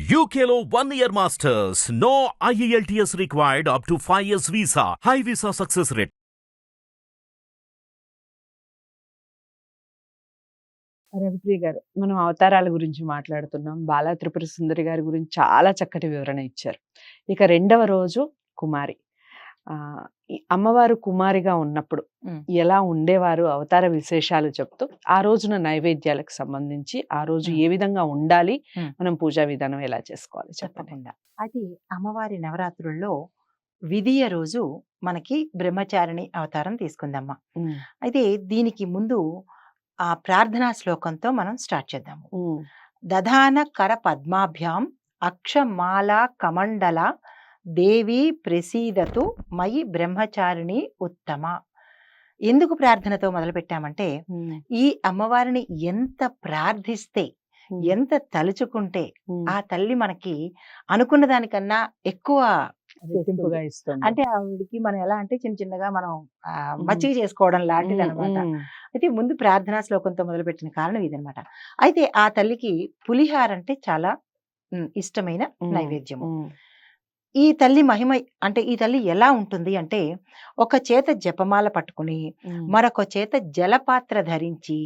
UKLO 1 year masters. No IELTS required up to 5 years visa. High visa success rate. Ravipriya గారు, మనం అవతారాల గురించి మాట్లాడుతున్నాం. బాలా త్రిపుర సుందరి గారి గురించి చాలా చక్కటి వివరణ ఇచ్చారు. ఇక రెండవ రోజు కుమారి. ఈ అమ్మవారు కుమారిగా ఉన్నప్పుడు ఎలా ఉండేవారు, అవతార విశేషాలు చెప్తూ ఆ రోజున నైవేద్యాలకు సంబంధించి ఆ రోజు ఏ విధంగా ఉండాలి, మనం పూజా విధానం ఎలా చేసుకోవాలి చెప్పండి. తప్పకుండా. అది అమ్మవారి నవరాత్రుల్లో విధియ రోజు మనకి బ్రహ్మచారిణి అవతారం తీసుకుందమ్మా. అయితే దీనికి ముందు ఆ ప్రార్థనా శ్లోకంతో మనం స్టార్ట్ చేద్దాము. దధాన కర పద్మాభ్యాం అక్షమాల కమండల దేవి ప్రసీదతు మయి బ్రహ్మచారిణి ఉత్తమ. ఎందుకు ప్రార్థనతో మొదలు పెట్టామంటే, ఈ అమ్మవారిని ఎంత ప్రార్థిస్తే, ఎంత తలుచుకుంటే ఆ తల్లి మనకి అనుకున్న దానికన్నా ఎక్కువ రెట్టింపుగా ఇస్తుంది. అంటే ఆవిడకి మనం ఎలా అంటే చిన్న చిన్నగా మనం మచ్చిక చేసుకోవడం లాంటిది అనమాట. అయితే ముందు ప్రార్థనా శ్లోకంతో మొదలుపెట్టిన కారణం ఇదనమాట. అయితే ఆ తల్లికి పులిహార అంటే చాలా ఇష్టమైన నైవేద్యము. ఈ తల్లి మహిమ అంటే ఈ తల్లి ఎలా ఉంటుంది అంటే, ఒక చేత జపమాల పట్టుకుని మరొక చేత జలపాత్ర ధరించి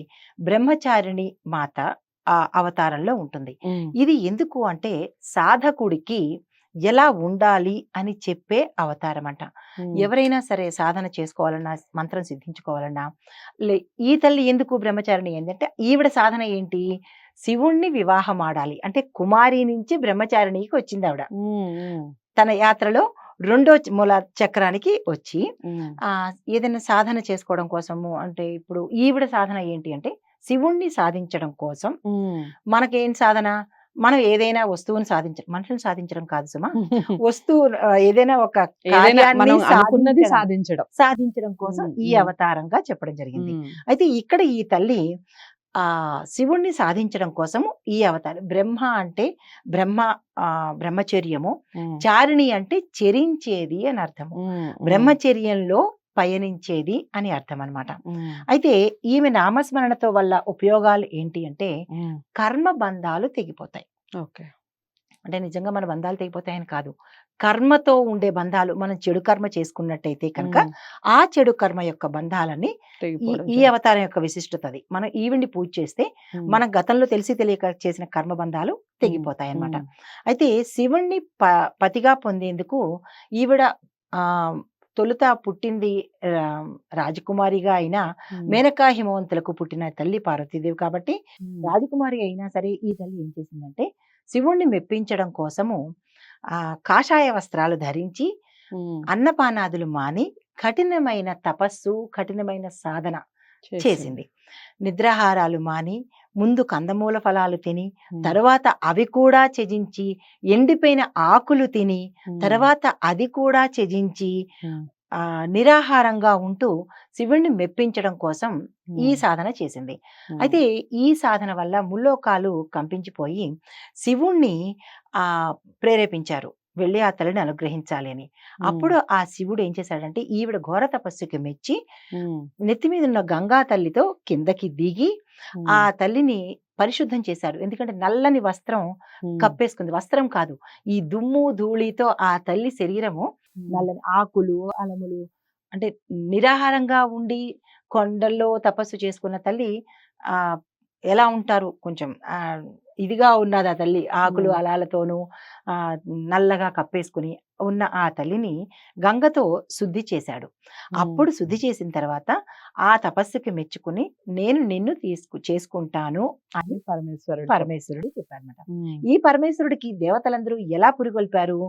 బ్రహ్మచారిణి మాత ఆ అవతారంలో ఉంటుంది. ఇది ఎందుకు అంటే సాధకుడికి ఎలా ఉండాలి అని చెప్పే అవతారం అంట. ఎవరైనా సరే సాధన చేసుకోవాలన్నా, మంత్రం సిద్ధించుకోవాలన్నా, ఈ తల్లి ఎందుకు బ్రహ్మచారిణి ఏంటంటే, ఈవిడ సాధన ఏంటి, శివుణ్ణి వివాహం ఆడాలి అంటే కుమారి నుంచి బ్రహ్మచారిణికి వచ్చింది ఆవిడ. తన యాత్రలో రెండో మూల చక్రానికి వచ్చి ఏదైనా సాధన చేసుకోవడం కోసము, అంటే ఇప్పుడు ఈవిడ సాధన ఏంటి అంటే శివుణ్ణి సాధించడం కోసం. మనకేం సాధన, మనం ఏదైనా వస్తువుని సాధించడం, మనుషులను సాధించడం కాదు సుమా, వస్తువు ఏదైనా ఒక కార్యాన్ని సాధించడం కోసం ఈ అవతారంగా చెప్పడం జరిగింది. అయితే ఇక్కడ ఈ తల్లి శివుణ్ణి సాధించడం కోసము ఈ అవతారం. బ్రహ్మ అంటే బ్రహ్మచర్యము, చారిణి అంటే చెరించేది అని అర్థము, బ్రహ్మచర్యంలో పయనించేది అని అర్థం అనమాట. అయితే ఈమె నామస్మరణతో వల్ల ఉపయోగాలు ఏంటి అంటే, కర్మ బంధాలు తెగిపోతాయి. అంటే నిజంగా మన బంధాలు తెగిపోతాయని కాదు, కర్మతో ఉండే బంధాలు, మనం చెడు కర్మ చేసుకున్నట్టయితే కనుక ఆ చెడు కర్మ యొక్క బంధాలన్నీ ఈ అవతారం యొక్క విశిష్టత. అది మనం ఈవిడ్ని పూజ చేస్తే మన గతంలో తెలిసి తెలియక చేసిన కర్మ బంధాలు తెగిపోతాయి అన్నమాట. అయితే శివుణ్ణి పతిగా పొందేందుకు ఈవిడ తొలుత పుట్టింది రాజకుమారిగా అయినా, మేనకా హిమవంతులకు పుట్టిన తల్లి పార్వతీదేవి కాబట్టి రాజకుమారి అయినా సరే ఈ తల్లి ఏం చేసిందంటే, శివుణ్ణి మెప్పించడం కోసము కాషాయ వస్త్రాలు ధరించి అన్నపానాదులు మాని కఠినమైన తపస్సు, కఠినమైన సాధన చేసింది. నిద్రాహారాలు మాని ముందు కందమూల ఫలాలు తిని, తర్వాత అవి కూడా త్యజించి ఎండిపోయిన ఆకులు తిని, తర్వాత అది కూడా త్యజించి నిరాహారంగా ఉంటూ శివుణ్ణి మెప్పించడం కోసం ఈ సాధన చేసింది. అయితే ఈ సాధన వల్ల ముల్లోకాలు కంపించిపోయి శివుణ్ణి ప్రేరేపించారు, వెళ్ళి ఆ తల్లిని అనుగ్రహించాలి అని. అప్పుడు ఆ శివుడు ఏం చేశాడంటే, ఈవిడ ఘోర తపస్సుకి మెచ్చి నెత్తి మీద ఉన్న గంగా తల్లితో కిందకి దిగి ఆ తల్లిని పరిశుద్ధం చేశాడు. ఎందుకంటే నల్లని వస్త్రం కప్పేసుకుంది, వస్త్రం కాదు, ఈ దుమ్ము ధూళితో ఆ తల్లి శరీరము నల్లని ఆకులు అలములు, అంటే నిరాహారంగా ఉండి కొండల్లో తపస్సు చేసుకున్న తల్లి ఎలా ఉంటారు, కొంచెం ఇదిగా ఉన్నది ఆ తల్లి, ఆకులు అలాలతోనూ నల్లగా కప్పేసుకుని ఉన్న ఆ తల్లిని గంగతో శుద్ధి చేశాడు. అప్పుడు శుద్ధి చేసిన తర్వాత ఆ తపస్సుకి మెచ్చుకుని నేను నిన్ను చేసుకుంటాను అని పరమేశ్వరుడు చెప్పారన్నమాట. ఈ పరమేశ్వరుడికి దేవతలందరూ ఎలా పురిగొల్పారు,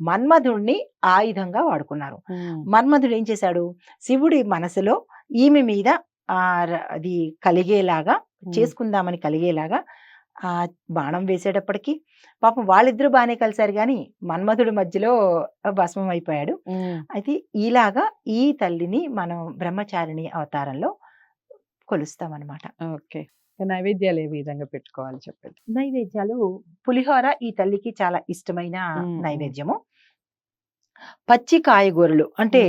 మన్మధుడిని ఆయుధంగా వాడుకున్నారు. మన్మధుడు ఏం చేశాడు, శివుడి మనసులో ఈమె మీద అది కలిగేలాగా చేసుకుందామని కలిగేలాగా బాణం వేసేటప్పటికి పాపం వాళ్ళిద్దరూ బాగానే కలిశారు, కానీ మన్మధుడు మధ్యలో భస్మం అయిపోయాడు. అయితే ఇలాగా ఈ తల్లిని మనం బ్రహ్మచారిణి అవతారంలో కొలుస్తామన్నమాట. ఓకే, నైవేద్యాలు ఏ విధంగా పెట్టుకోవాలి చెప్పండి. నైవేద్యాలు పులిహోర ఈ తల్లికి చాలా ఇష్టమైన నైవేద్యము. పచ్చి కాయగూరలు అంటే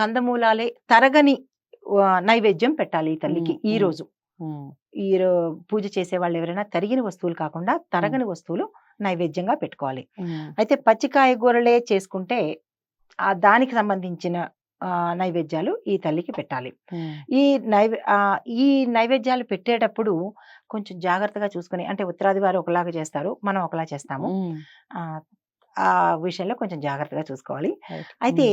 కందమూలాలే తరగని నైవేద్యం పెట్టాలి ఈ తల్లికి. ఈ రోజు పూజ చేసే వాళ్ళు ఎవరైనా తరిగిన వస్తువులు కాకుండా తరగని వస్తువులు నైవేద్యంగా పెట్టుకోవాలి. అయితే పచ్చి కాయగూరలే చేసుకుంటే దానికి సంబంధించిన నైవేద్యాలు ఈ తల్లికి పెట్టాలి. ఈ ఈ నైవేద్యాలు పెట్టేటప్పుడు కొంచెం జాగ్రత్తగా చూసుకొని, అంటే ఉత్తరాది వారు ఒకలాగా చేస్తారు, మనం ఒకలా చేస్తాము. ఆ ఆ విషయంలో కొంచెం జాగ్రత్తగా చూసుకోవాలి. అయితే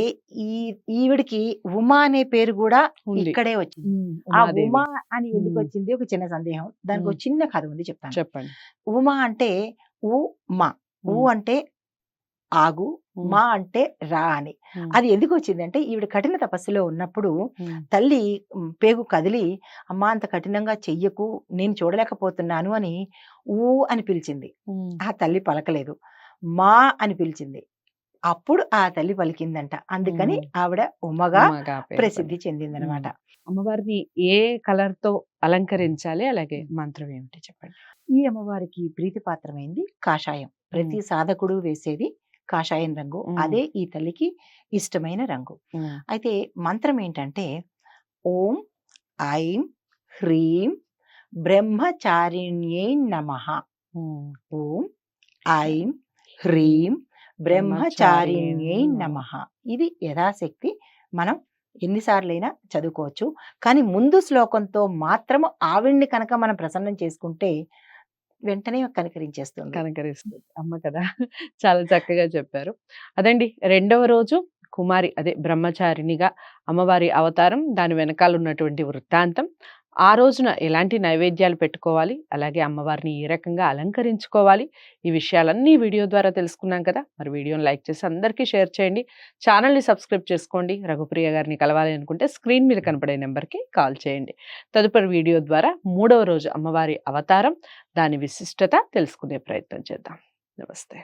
ఈవిడికి ఉమా అనే పేరు కూడా ఇక్కడే వచ్చింది. ఆ ఉమా అని ఎందుకు వచ్చింది ఒక చిన్న సందేహం, దానికి ఒక చిన్న కథ ఉంది, చెప్తాను. చెప్పండి. ఉమా అంటే మా, ఊ అంటే ఆగు, మా అంటే రా అని. అది ఎందుకు వచ్చిందంటే ఈవిడ కఠిన తపస్సులో ఉన్నప్పుడు తల్లి పేగు కదిలి, అమ్మా అంత కఠినంగా చెయ్యకు, నేను చూడలేకపోతున్నాను అని ఊ అని పిలిచింది. ఆ తల్లి పలకలేదు, మా అని పిలిచింది. అప్పుడు ఆ తల్లి పలికిందంట. అందుకని ఆవిడ ఉమగా ప్రసిద్ధి చెందిందనమాట. అమ్మవారిని ఏ కలర్ తో అలంకరించాలి, అలాగే మంత్రం ఏమిటి చెప్పండి. ఈ అమ్మవారికి ప్రీతిపాత్రమైంది కాషాయం. ప్రతి సాధకుడు వేసేది కాషాయం రంగు. అదే ఈ తల్లికి ఇష్టమైన రంగు. అయితే మంత్రం ఏంటంటే ఓం ఐం హ్రీం బ్రహ్మచారిణ్యై నమః. ఓం ఐం హ్రీం బ్రహ్మచారిణ్యై నమః. ఇది యథాశక్తి మనం ఎన్నిసార్లైనా చదువుకోవచ్చు. కానీ ముందు శ్లోకంతో మాత్రం ఆవిడ్ని కనుక మనం ప్రసన్నం చేసుకుంటే వెంటనే కనికరిస్తుంది అమ్మ కదా. చాలా చక్కగా చెప్పారు. అదండి, రెండవ రోజు కుమారి, అదే బ్రహ్మచారిణిగా అమ్మవారి అవతారం, దాని వెనకాల ఉన్నటువంటి వృత్తాంతం, ఆ రోజున ఎలాంటి నైవేద్యాలు పెట్టుకోవాలి, అలాగే అమ్మవారిని ఏ రకంగా అలంకరించుకోవాలి, ఈ విషయాలన్నీ వీడియో ద్వారా తెలుసుకున్నాం కదా. మరి వీడియోని లైక్ చేసి అందరికీ షేర్ చేయండి. ఛానల్ని సబ్స్క్రైబ్ చేసుకోండి. రఘుప్రియ గారిని కలవాలి అనుకుంటే స్క్రీన్ మీద కనపడే నెంబర్కి కాల్ చేయండి. తదుపరి వీడియో ద్వారా 3వ రోజు అమ్మవారి అవతారం, దాని విశిష్టత తెలుసుకునే ప్రయత్నం చేద్దాం. నమస్తే.